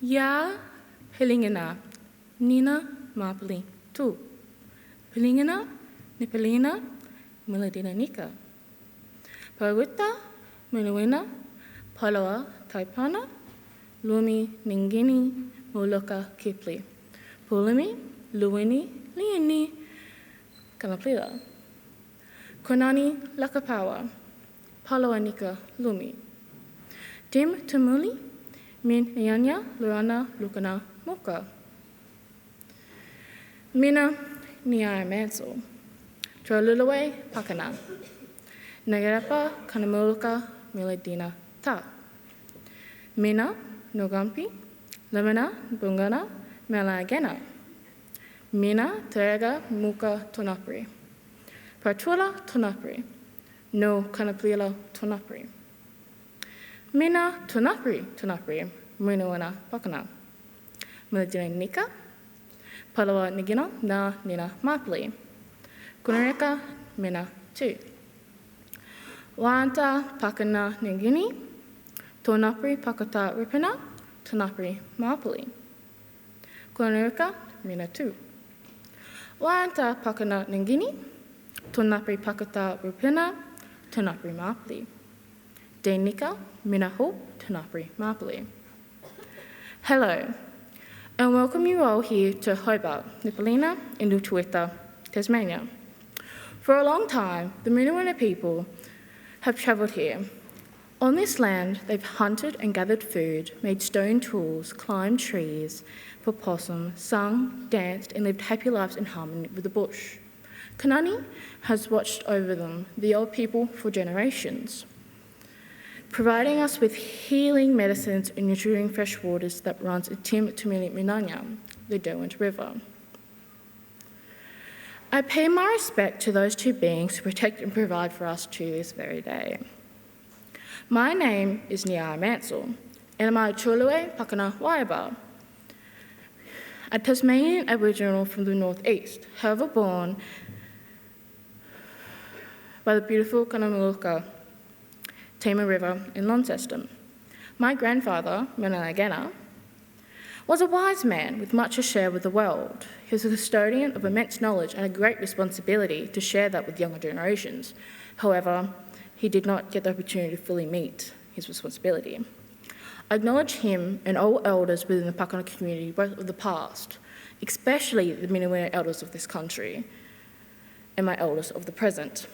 Ya Pelingana, Nina Mapali, tu. Pelingana, Nipelina, Miladina Nika. Pawita, Minuina, Paloa, Taipana, Lumi, Ningini, Moloka, Kipli. Pulimi, Luini, Liini, Kalaplila. Konani, Lakapawa, Paloa Nika, Lumi. Dim Tumuli, Min Nyanya, Lurana, Lukana, Moka. Mina, Niara Manso. Trolulawe, Pakana. Nagarapa, Kanamuluka, Miladina, Ta. Mina, Nogampi, Lemana, Bungana, Melagena. Mina, Terega, Muka, Tonapri. Partula, Tonapri. No Kanaplila, Tonapri. Mina, Tonapri, Minuana, Pakana. Miladina Nika. Palawa Nigina, Na Nina Mapli. Kunareka, Mina, 2. Wanta Pakana Ningini, Tonapri Pakata Ripina, Tonapri Mapali. Kunareka, Mina 2. Wanta Pakana Ningini, Tonapri Pakata Ripina, Tonapri Mapali. Denika, Mina Ho, Tonapri Mapali. Hello, and welcome you all here to Hobart, Nipalina, in Lutruwita, Tasmania. For a long time, the Minnewina people have travelled here. On this land, they've hunted and gathered food, made stone tools, climbed trees for possum, sung, danced, and lived happy lives in harmony with the bush. Kanani has watched over them, the old people, for generations, providing us with healing medicines and nurturing fresh waters that runs in Tim Tumili Minanya, the Derwent River. I pay my respect to those two beings who protect and provide for us to this very day. My name is Niara Mansell, and I'm a Chulue Pakana Waiaba, a Tasmanian Aboriginal from the northeast, however born by the beautiful Kanamuluka Tamar River in Launceston. My grandfather, Menalagena, was a wise man with much to share with the world. He was a custodian of immense knowledge and a great responsibility to share that with younger generations. However, he did not get the opportunity to fully meet his responsibility. I acknowledge him and all elders within the Pakana community, both of the past, especially the Minnewina elders of this country, and my elders of the present.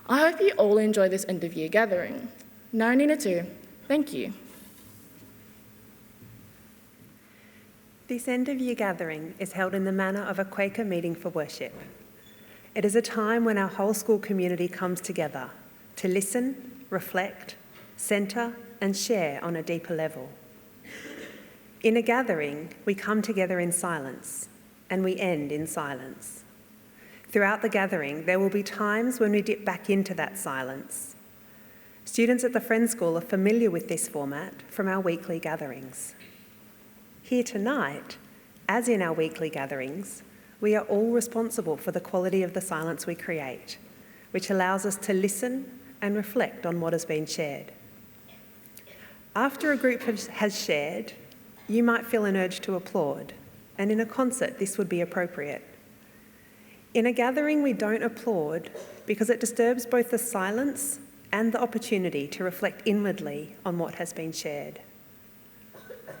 I hope you all enjoy this end-of-year gathering. Nā Nina tū. Thank you. This end-of-year gathering is held in the manner of a Quaker meeting for worship. It is a time when our whole school community comes together to listen, reflect, centre and share on a deeper level. In a gathering, we come together in silence and we end in silence. Throughout the gathering, there will be times when we dip back into that silence. Students at the Friends School are familiar with this format from our weekly gatherings. Here tonight, as in our weekly gatherings, we are all responsible for the quality of the silence we create, which allows us to listen and reflect on what has been shared. After a group has shared, you might feel an urge to applaud, and in a concert this would be appropriate. In a gathering, we don't applaud because it disturbs both the silence and the opportunity to reflect inwardly on what has been shared.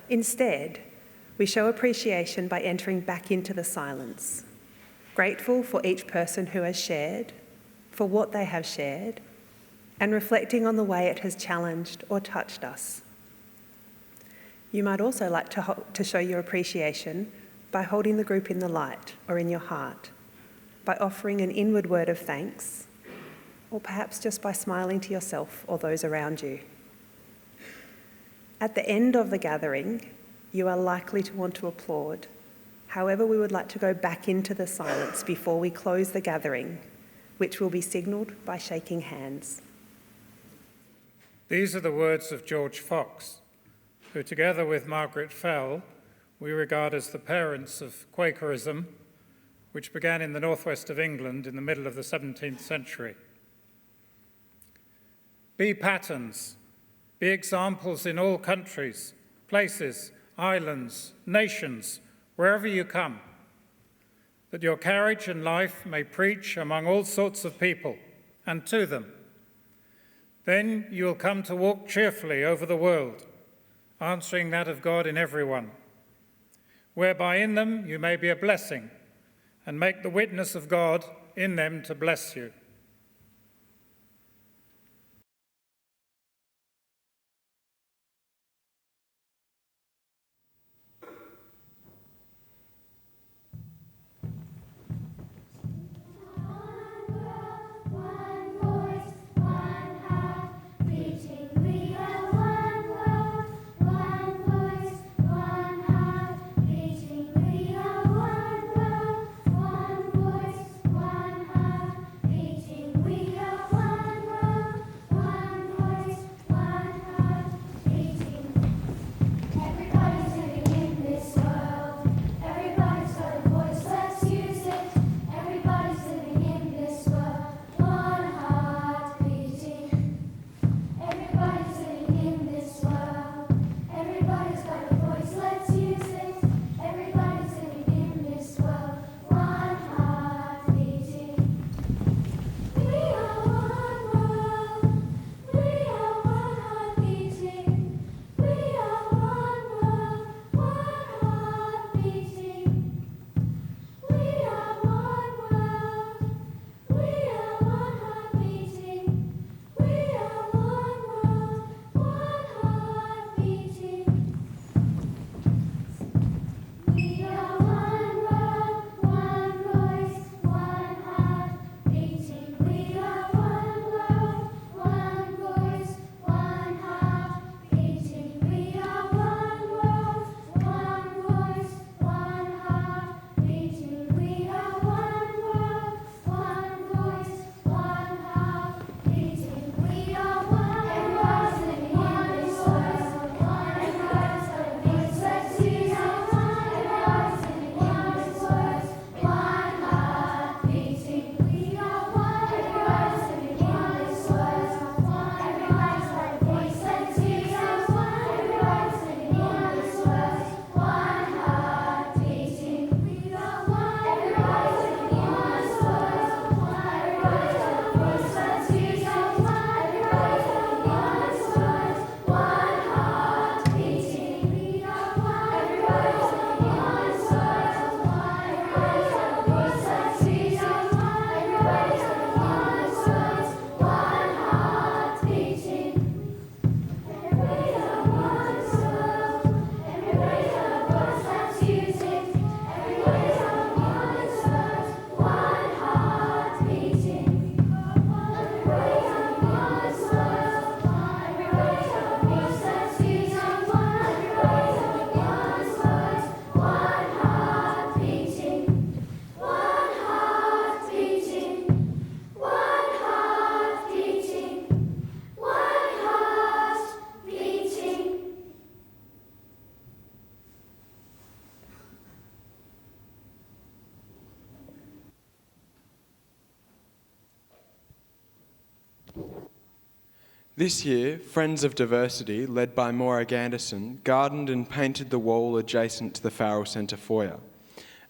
Instead, we show appreciation by entering back into the silence, grateful for each person who has shared, for what they have shared, and reflecting on the way it has challenged or touched us. You might also like to show your appreciation by holding the group in the light or in your heart, by offering an inward word of thanks, or perhaps just by smiling to yourself or those around you. At the end of the gathering, you are likely to want to applaud. However, we would like to go back into the silence before we close the gathering, which will be signalled by shaking hands. These are the words of George Fox, who together with Margaret Fell, we regard as the parents of Quakerism, which began in the northwest of England in the middle of the 17th century. Be patterns, be examples in all countries, places, islands, nations, wherever you come, that your carriage and life may preach among all sorts of people and to them. Then you will come to walk cheerfully over the world, answering that of God in everyone, whereby in them you may be a blessing and make the witness of God in them to bless you. This year, Friends of Diversity, led by Maura Ganderson, gardened and painted the wall adjacent to the Farrell Centre foyer.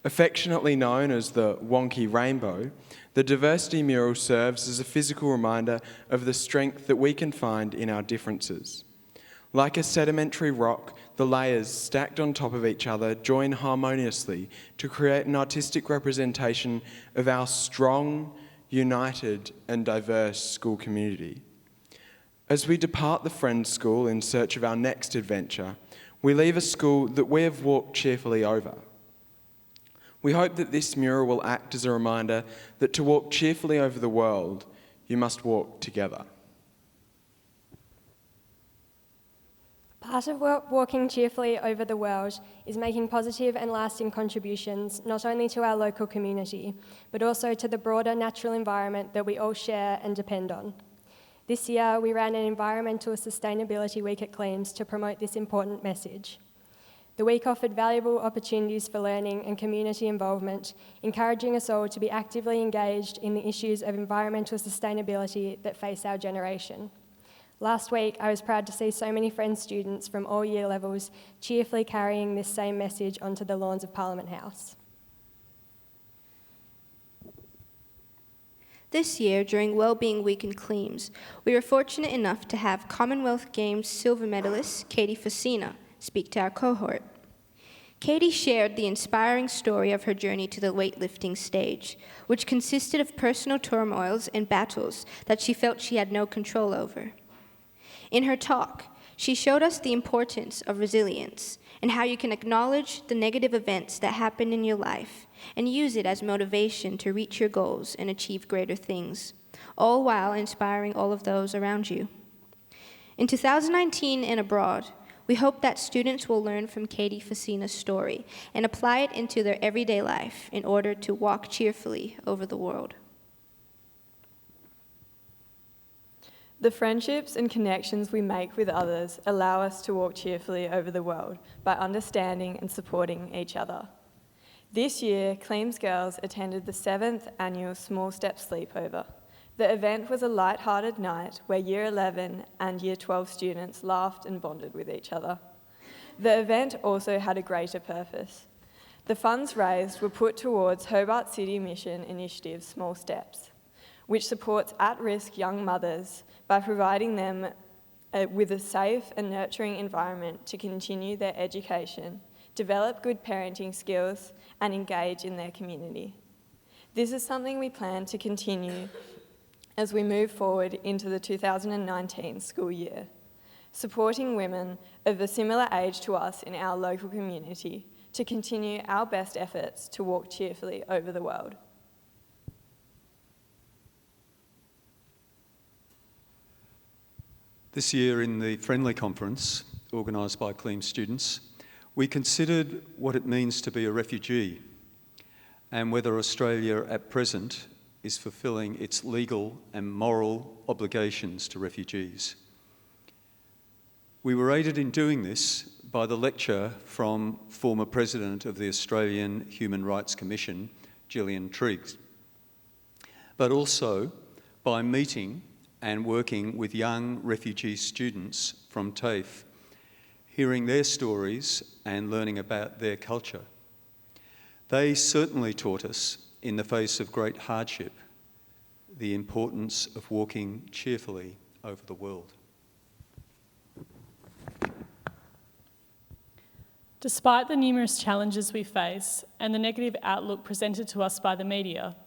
Affectionately known as the Wonky Rainbow, the diversity mural serves as a physical reminder of the strength that we can find in our differences. Like a sedimentary rock, the layers stacked on top of each other join harmoniously to create an artistic representation of our strong, united and diverse school community. As we depart the Friends School in search of our next adventure, we leave a school that we have walked cheerfully over. We hope that this mural will act as a reminder that to walk cheerfully over the world, you must walk together. Part of walking cheerfully over the world is making positive and lasting contributions not only to our local community, but also to the broader natural environment that we all share and depend on. This year, we ran an Environmental Sustainability Week at Clemes to promote this important message. The week offered valuable opportunities for learning and community involvement, encouraging us all to be actively engaged in the issues of environmental sustainability that face our generation. Last week, I was proud to see so many Friends students from all year levels cheerfully carrying this same message onto the lawns of Parliament House. This year, during Wellbeing Week in Clemes, we were fortunate enough to have Commonwealth Games silver medalist Katie Facina speak to our cohort. Katie shared the inspiring story of her journey to the weightlifting stage, which consisted of personal turmoils and battles that she felt she had no control over. In her talk, she showed us the importance of resilience and how you can acknowledge the negative events that happen in your life and use it as motivation to reach your goals and achieve greater things, all while inspiring all of those around you. In 2019 and abroad, we hope that students will learn from Katie Facina's story and apply it into their everyday life in order to walk cheerfully over the world. The friendships and connections we make with others allow us to walk cheerfully over the world by understanding and supporting each other. This year, Clemes girls attended the 7th annual Small Steps Sleepover. The event was a light-hearted night where Year 11 and Year 12 students laughed and bonded with each other. The event also had a greater purpose. The funds raised were put towards Hobart City Mission Initiative Small Steps, which supports at-risk young mothers by providing them with a safe and nurturing environment to continue their education, develop good parenting skills, and engage in their community. This is something we plan to continue as we move forward into the 2019 school year, supporting women of a similar age to us in our local community to continue our best efforts to walk cheerfully over the world. This year in the Friendly Conference, organised by Clemes students, we considered what it means to be a refugee and whether Australia at present is fulfilling its legal and moral obligations to refugees. We were aided in doing this by the lecture from former President of the Australian Human Rights Commission, Gillian Triggs, but also by meeting and working with young refugee students from TAFE, hearing their stories and learning about their culture. They certainly taught us, in the face of great hardship, the importance of walking cheerfully over the world. Despite the numerous challenges we face and the negative outlook presented to us by the media,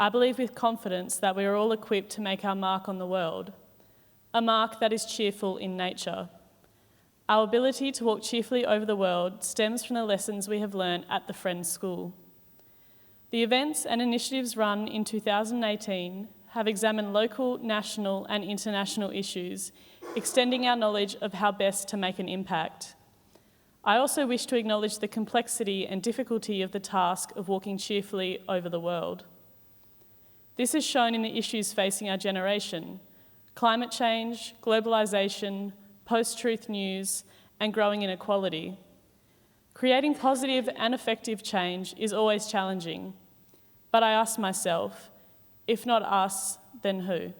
I believe with confidence that we are all equipped to make our mark on the world, a mark that is cheerful in nature. Our ability to walk cheerfully over the world stems from the lessons we have learned at the Friends School. The events and initiatives run in 2018 have examined local, national and international issues, extending our knowledge of how best to make an impact. I also wish to acknowledge the complexity and difficulty of the task of walking cheerfully over the world. This is shown in the issues facing our generation: climate change, globalisation, post-truth news, and growing inequality. Creating positive and effective change is always challenging, but I ask myself, if not us, then who?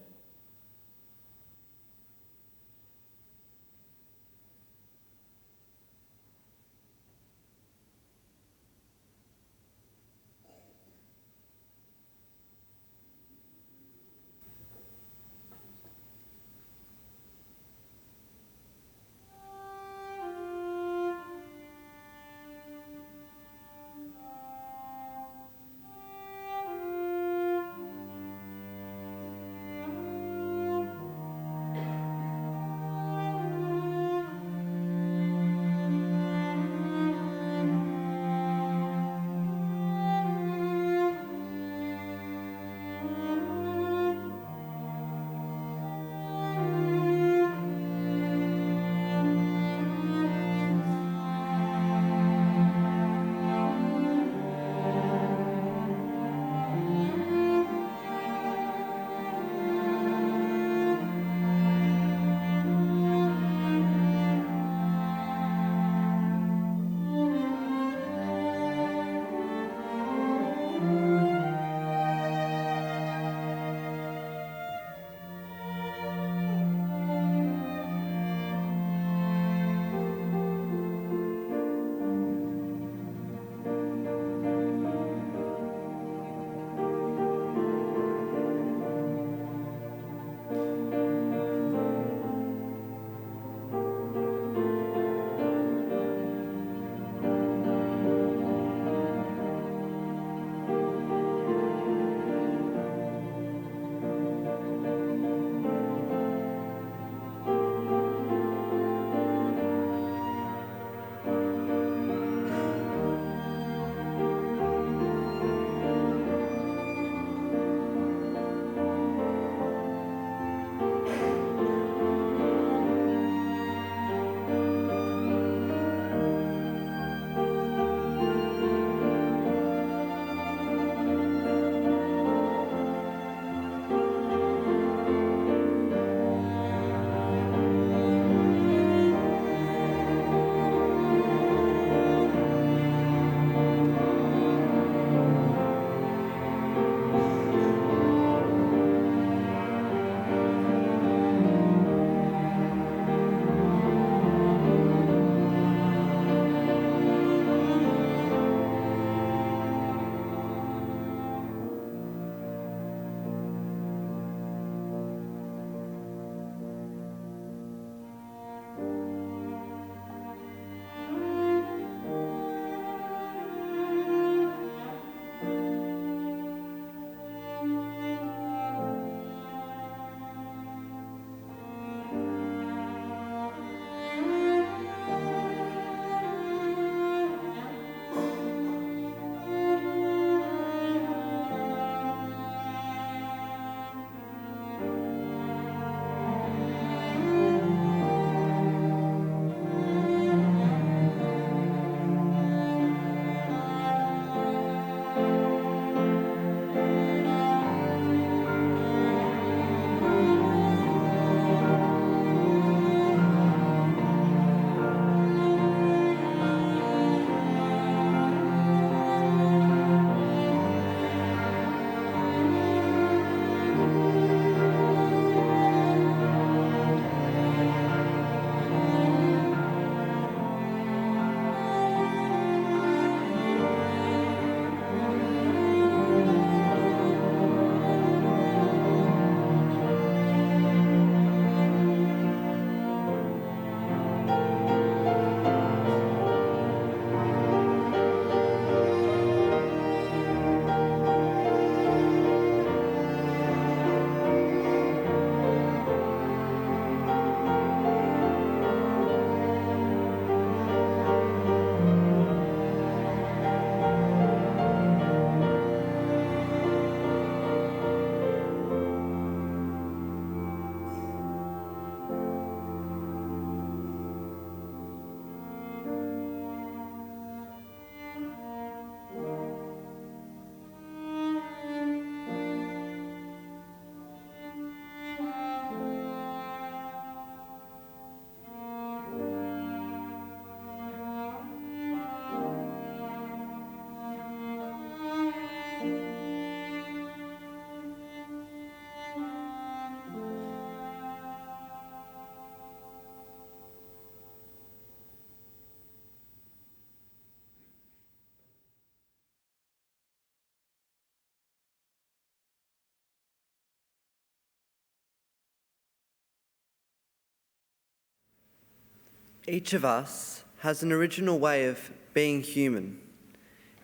Each of us has an original way of being human.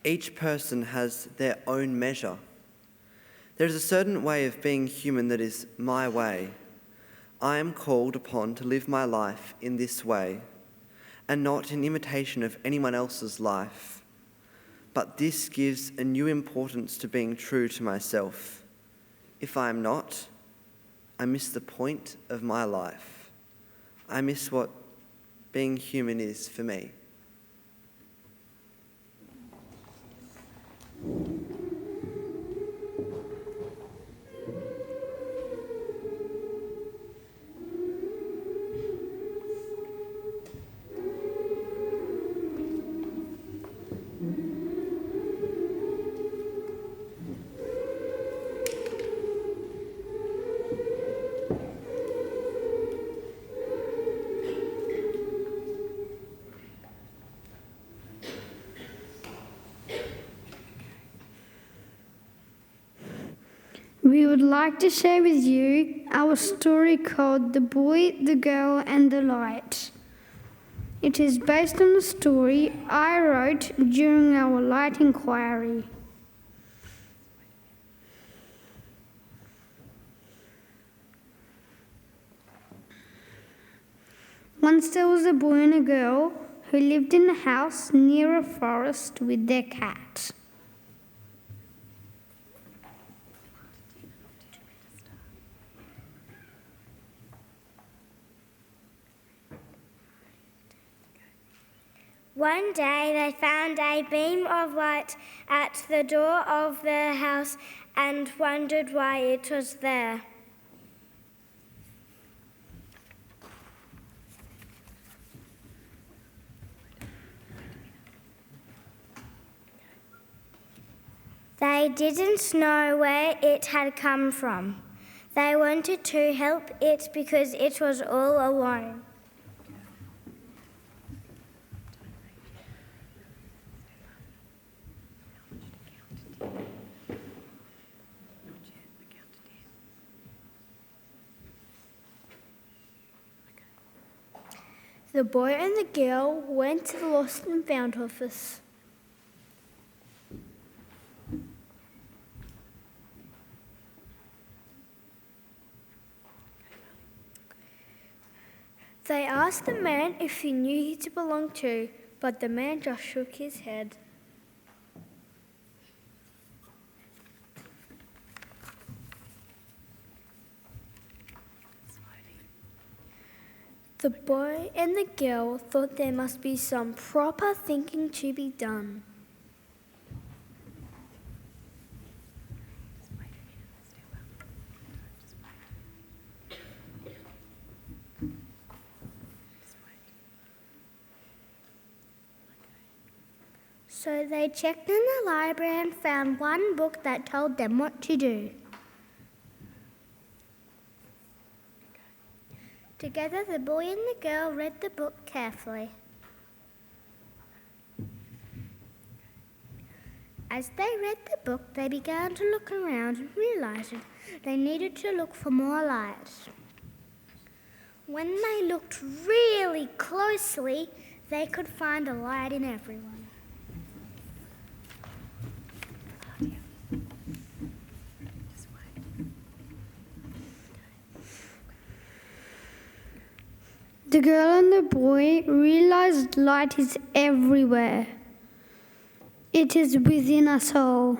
Each person has their own measure. There is a certain way of being human that is my way. I am called upon to live my life in this way, and not in imitation of anyone else's life. But this gives a new importance to being true to myself. If I am not, I miss the point of my life. I miss what being human is for me. We would like to share with you our story called The Boy, the Girl and the Light. It is based on a story I wrote during our light inquiry. Once there was a boy and a girl who lived in a house near a forest with their cat. One day they found a beam of light at the door of their house and wondered why it was there. They didn't know where it had come from. They wanted to help it because it was all alone. The boy and the girl went to the Lost and Found office. They asked the man if he knew who to belong to, but the man just shook his head. The boy and the girl thought there must be some proper thinking to be done. So they checked in the library and found one book that told them what to do. Together, the boy and the girl read the book carefully. As they read the book, they began to look around and realised they needed to look for more light. When they looked really closely, they could find a light in everyone. The girl and the boy realized light is everywhere. It is within us all.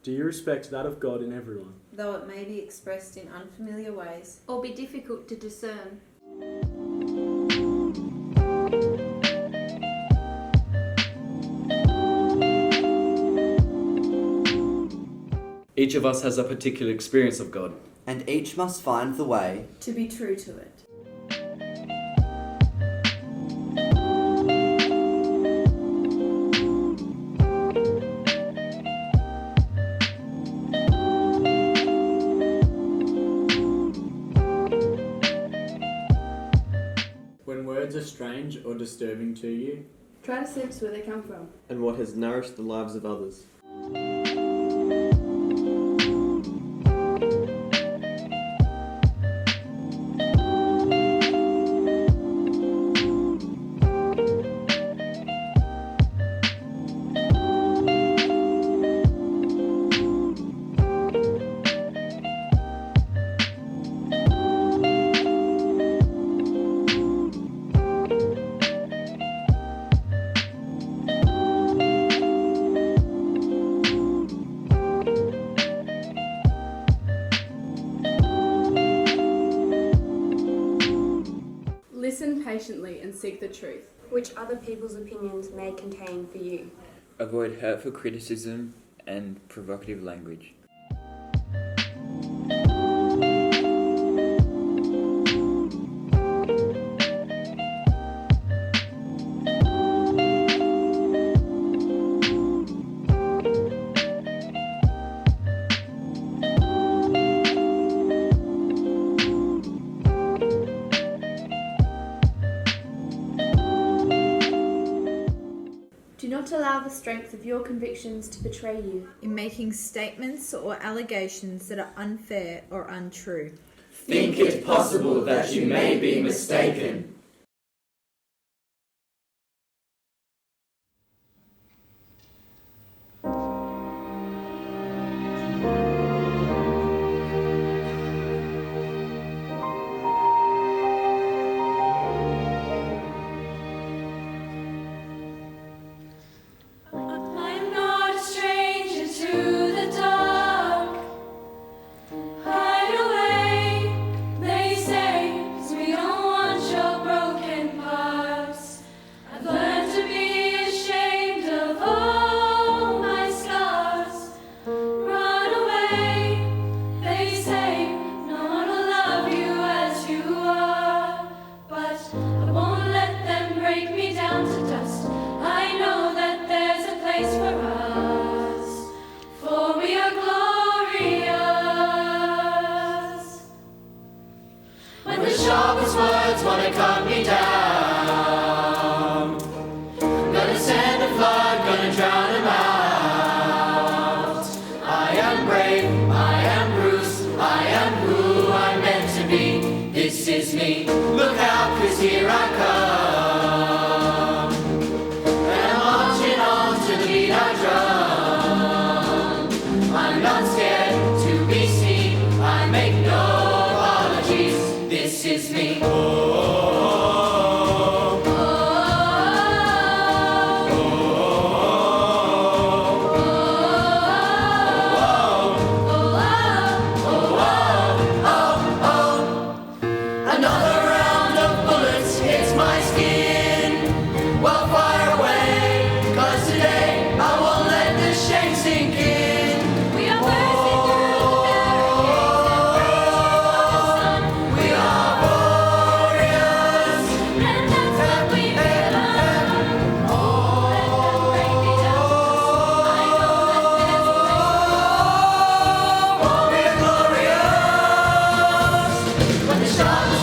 Do you respect that of God in everyone? though it may be expressed in unfamiliar ways, or be difficult to discern. Each of us has a particular experience of God, and each must find the way to be true to it. When words are strange or disturbing to you, Try to sense where they come from. and what has nourished the lives of others. Listen patiently and seek the truth, which other people's opinions may contain for you. Avoid hurtful criticism and provocative language. Do not allow the strength of your convictions to betray you in making statements or allegations that are unfair or untrue. Think it possible that you may be mistaken. I'm not a stranger to the dark. Hide away, they say, 'cause we don't want your broken parts. I've learned to be ashamed of all my scars. Run away, they say, no one will love you as you are. But I won't let them break me down to dust. I know that there's a place for us, for we are glorious. When the sharpest words wanna cut me down, gonna send a flood, gonna drown them out. I am brave, I am Bruce, I am who I'm meant to be. This is me, look out, 'cause here I come. And I'm marching on to the beat I drum. I'm not scared to be seen, I make no apologies. This is me. Another round of bullets hits my skin. Well, fire away, 'cause today I won't let the shame sink in. We are bursting through the barricades and We are warriors, and that's what we become. Let them break me down. I know that there's a place we're glorious. When the sharpest